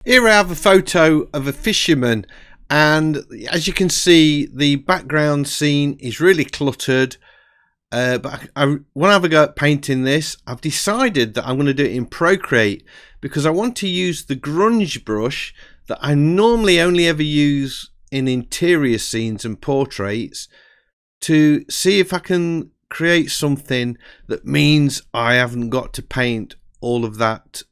Here I have a photo of a fisherman, and as you can see, the background scene is really cluttered. But when I have a go at painting this, I've decided that I'm going to do it in Procreate because I want to use the Grunge brush that I normally only ever use in interior scenes and portraits to see if I can create something that means I haven't got to paint all of that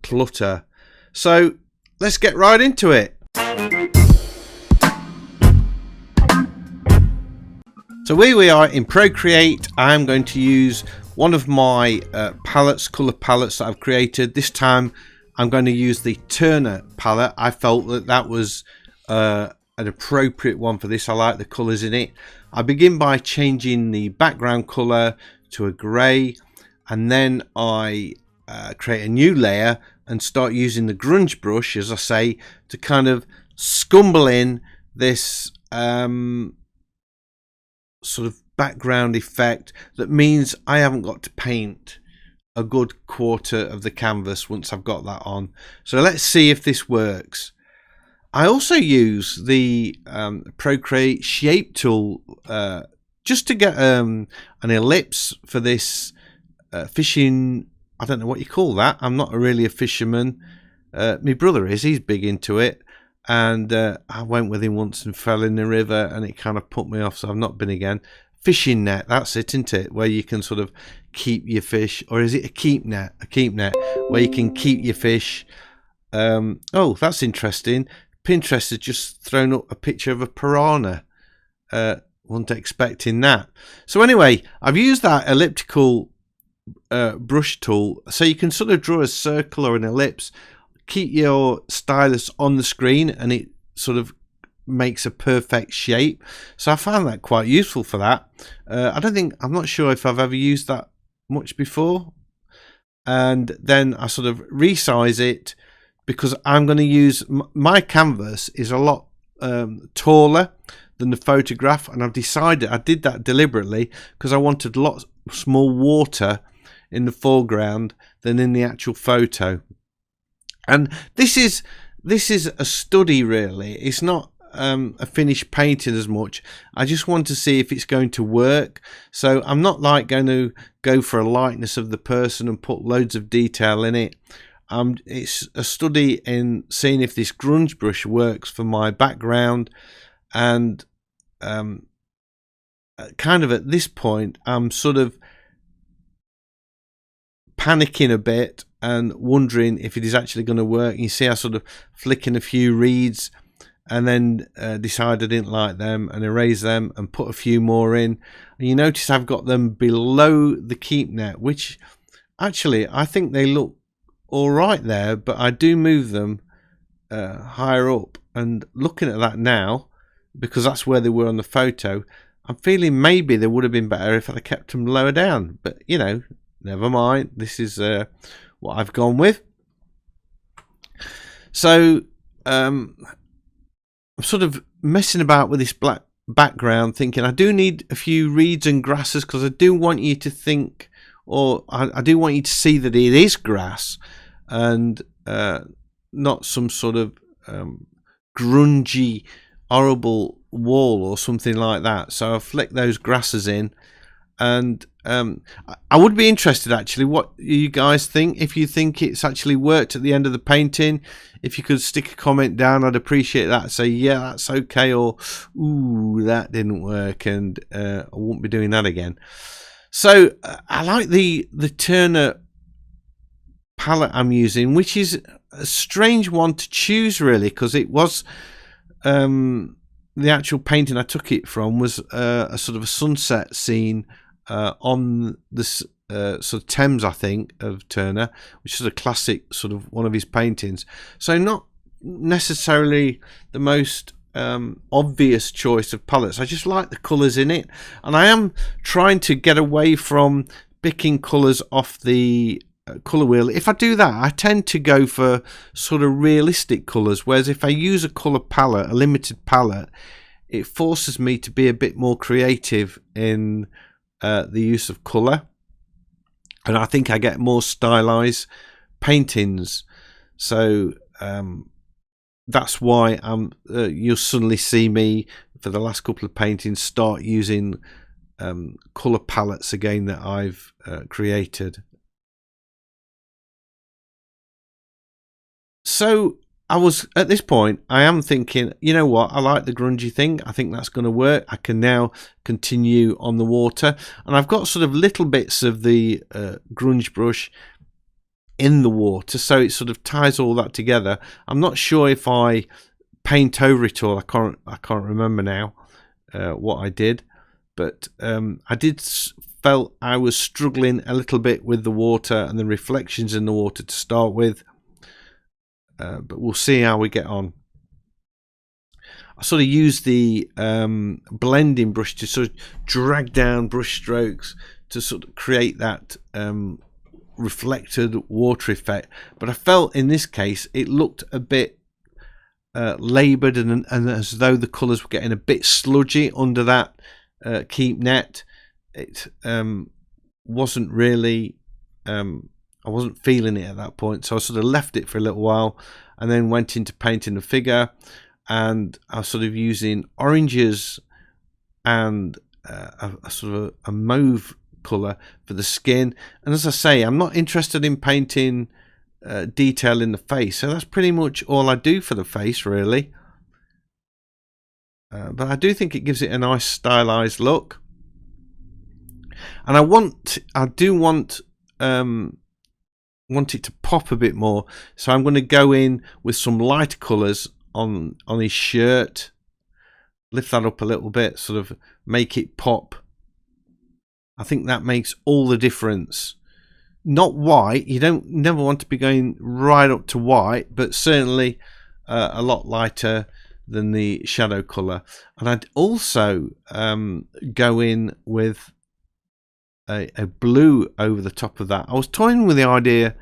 clutter. So let's get right into it. So here we are in Procreate. I'm going to use one of my colour palettes that I've created. This time I'm going to use the Turner palette. I felt that that was an appropriate one for this. I like the colours in it. I begin by changing the background colour to a grey, and then I create a new layer and start using the Grunge brush, as I say, to kind of scumble in this sort of background effect that means I haven't got to paint a good quarter of the canvas once I've got that on. So let's see if this works. I also use the Procreate shape tool just to get an ellipse for this fishing. I don't know what you call that. I'm not really a fisherman. My brother is. He's big into it. And I went with him once and fell in the river, and it kind of put me off, so I've not been again. Fishing net, that's it, isn't it? Where you can sort of keep your fish, or is it a keep net? A keep net, where you can keep your fish. Oh, that's interesting. Pinterest has just thrown up a picture of a piranha. Wasn't expecting that. So anyway, I've used that elliptical brush tool, so you can sort of draw a circle or an ellipse. Keep your stylus on the screen and it sort of makes a perfect shape. So I found that quite useful for that. I'm not sure if I've ever used that much before. And then I sort of resize it because I'm going to use my canvas is a lot taller than the photograph, and I've decided I did that deliberately because I wanted lots more water in the foreground than in the actual photo. And this is a study, really. It's not a finished painting as much. I just want to see if it's going to work. So I'm not like going to go for a likeness of the person and put loads of detail in it. It's a study in seeing if this Grunge brush works for my background. And kind of at this point, I'm sort of panicking a bit and wondering if it is actually going to work. You see I sort of flick in a few reeds and then decide I didn't like them and erase them and put a few more in. And you notice I've got them below the keep net, which actually I think they look all right there, but I do move them higher up. And looking at that now, because that's where they were on the photo, I'm feeling maybe they would have been better if I'd kept them lower down. But, you know, never mind. This is what I've gone with. So I'm sort of messing about with this black background, thinking I do need a few reeds and grasses because I do want you to think, or I do want you to see that it is grass and not some sort of grungy, horrible wall or something like that. So I flick those grasses in. And I would be interested actually what you guys think. If you think it's actually worked at the end of the painting, if you could stick a comment down, I'd appreciate that. Say yeah, that's okay, or ooh, that didn't work, and I won't be doing that again. So I like the Turner palette I'm using, which is a strange one to choose really, because it was the actual painting I took it from was a sort of a sunset scene on this sort of Thames, I think, of Turner, which is a classic sort of one of his paintings. So not necessarily the most obvious choice of palettes. I just like the colours in it, and I am trying to get away from picking colours off the colour wheel. If I do that, I tend to go for sort of realistic colours, whereas if I use a colour palette, a limited palette, it forces me to be a bit more creative in the use of colour, and I think I get more stylized paintings. So that's why you'll suddenly see me for the last couple of paintings start using colour palettes again that I've created. So I was at this point, I am thinking, you know what, I like the grungy thing. I think that's going to work. I can now continue on the water, and I've got sort of little bits of the grunge brush in the water, so it sort of ties all that together. I'm not sure if I paint over it all. I can't remember now what I did, but I did felt I was struggling a little bit with the water and the reflections in the water to start with. But we'll see how we get on. I sort of use the blending brush to sort of drag down brush strokes to sort of create that reflected water effect. But I felt in this case it looked a bit laboured and as though the colours were getting a bit sludgy under that keep net. It wasn't really... I wasn't feeling it at that point, so I sort of left it for a little while and then went into painting the figure, and I was sort of using oranges and a sort of a mauve colour for the skin. And as I say, I'm not interested in painting detail in the face, so that's pretty much all I do for the face really. But I do think it gives it a nice stylized look, and I do want it to pop a bit more, so I'm going to go in with some lighter colours on his shirt, lift that up a little bit, sort of make it pop. I think that makes all the difference. Not white, you never want to be going right up to white, but certainly a lot lighter than the shadow colour. And I'd also go in with a blue over the top of that. I was toying with the idea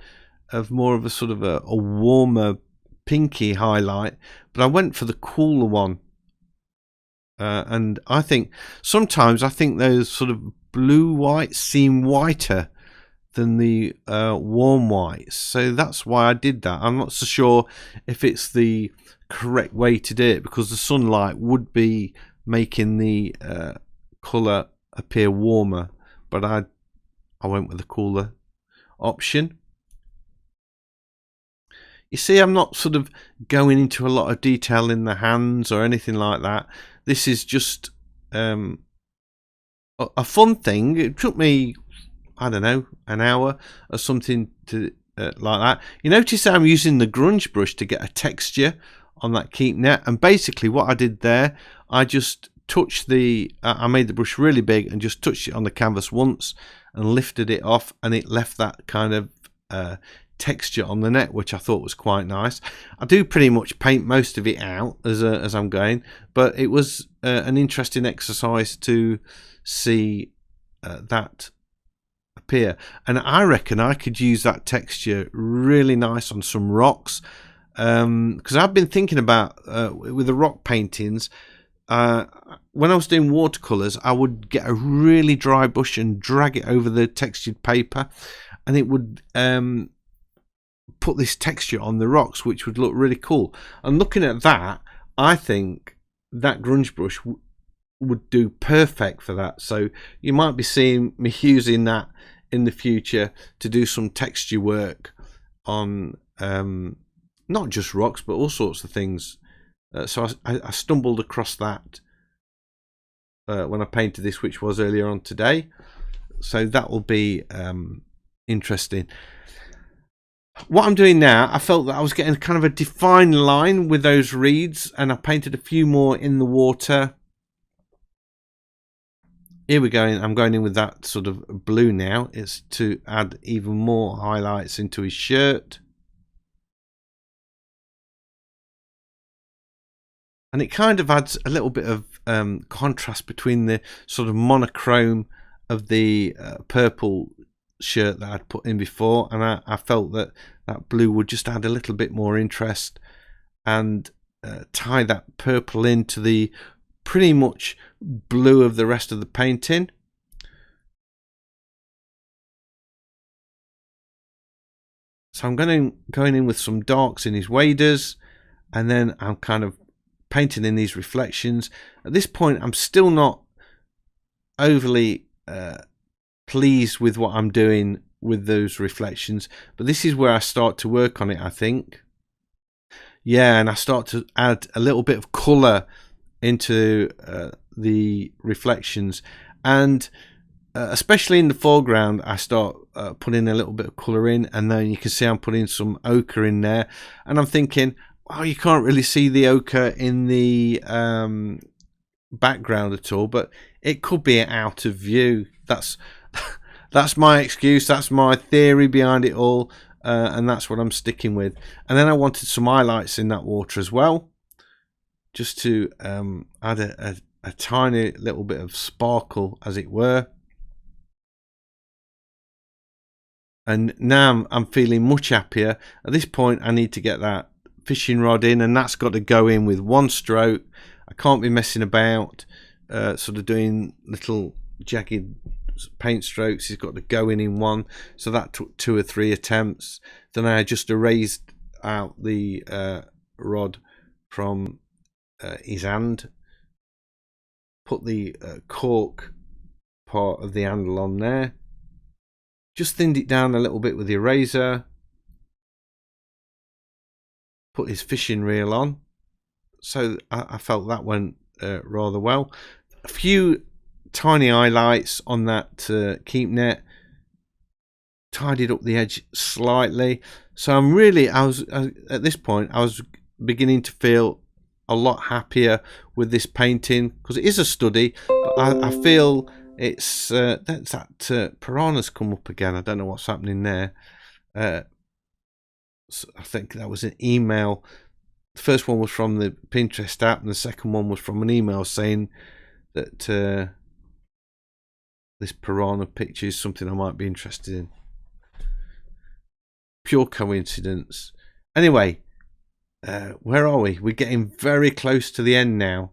of more of a sort of a warmer pinky highlight, but I went for the cooler one. And I think sometimes those sort of blue whites seem whiter than the warm whites, so that's why I did that. I'm not so sure if it's the correct way to do it, because the sunlight would be making the colour appear warmer, but I went with the cooler option. You see, I'm not sort of going into a lot of detail in the hands or anything like that. This is just a fun thing. It took me, I don't know, an hour or something to like that. You notice I'm using the grunge brush to get a texture on that keep net, and basically what I did there, I just touched I made the brush really big and just touched it on the canvas once and lifted it off, and it left that kind of texture on the net, which I thought was quite nice. I do pretty much paint most of it out as I'm going, but it was an interesting exercise to see that appear, and I reckon I could use that texture really nice on some rocks, because I've been thinking about with the rock paintings, when I was doing watercolors, I would get a really dry brush and drag it over the textured paper, and it would put this texture on the rocks, which would look really cool. And looking at that, I think that grunge brush would do perfect for that. So you might be seeing me using that in the future to do some texture work on not just rocks, but all sorts of things. So I stumbled across that when I painted this, which was earlier on today. So that will be interesting. What I'm doing now, I felt that I was getting kind of a defined line with those reeds, and I painted a few more in the water. Here we go. I'm going in with that sort of blue now. It's to add even more highlights into his shirt. And it kind of adds a little bit of contrast between the sort of monochrome of the purple shirt that I'd put in before, and I felt that blue would just add a little bit more interest and tie that purple into the pretty much blue of the rest of the painting. So I'm going in with some darks in his waders, and then I'm kind of painting in these reflections. At this point, I'm still not overly pleased with what I'm doing with those reflections, but this is where I start to work on it, I think. Yeah, and I start to add a little bit of colour into the reflections, and especially in the foreground I start putting a little bit of colour in, and then you can see I'm putting some ochre in there, and I'm thinking, oh, you can't really see the ochre in the background at all, but it could be out of view. That's my excuse, that's my theory behind it all, and that's what I'm sticking with. And then I wanted some highlights in that water as well, just to add a tiny little bit of sparkle, as it were. And now I'm feeling much happier. At this point I need to get that fishing rod in, and that's got to go in with one stroke. I can't be messing about sort of doing little jagged paint strokes. It's got to go in one. So that took 2 or 3 attempts. Then I just erased out the rod from his hand, put the cork part of the handle on there, just thinned it down a little bit with the eraser, put his fishing reel on. So I felt that went rather well. A few tiny highlights on that keep net, tidied up the edge slightly. So I'm really, at this point I was beginning to feel a lot happier with this painting, because it is a study, but I feel it's that piranha's come up again. I don't know what's happening there. So I think that was an email. The first one was from the Pinterest app, and the second one was from an email saying that this piranha picture is something I might be interested in. Pure coincidence. Anyway, where are we? We're getting very close to the end now.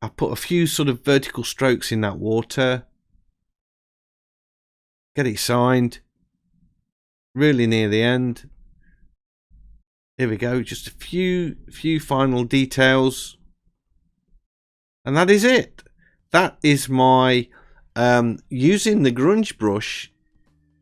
I put a few sort of vertical strokes in that water. Get it signed. Really near the end. Here we go. Just a few final details. And that is it. That is my using the grunge brush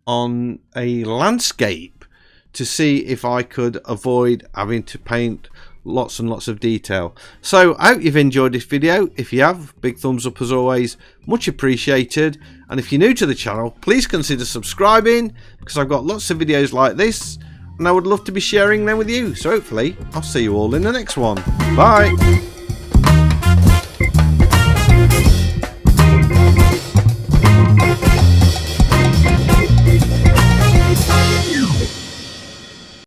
on a landscape to see if I could avoid having to paint lots and lots of detail. So I hope you've enjoyed this video. If you have, big thumbs up as always, much appreciated. And if you're new to the channel, please consider subscribing, because I've got lots of videos like this and I would love to be sharing them with you. So hopefully I'll see you all in the next one. Bye.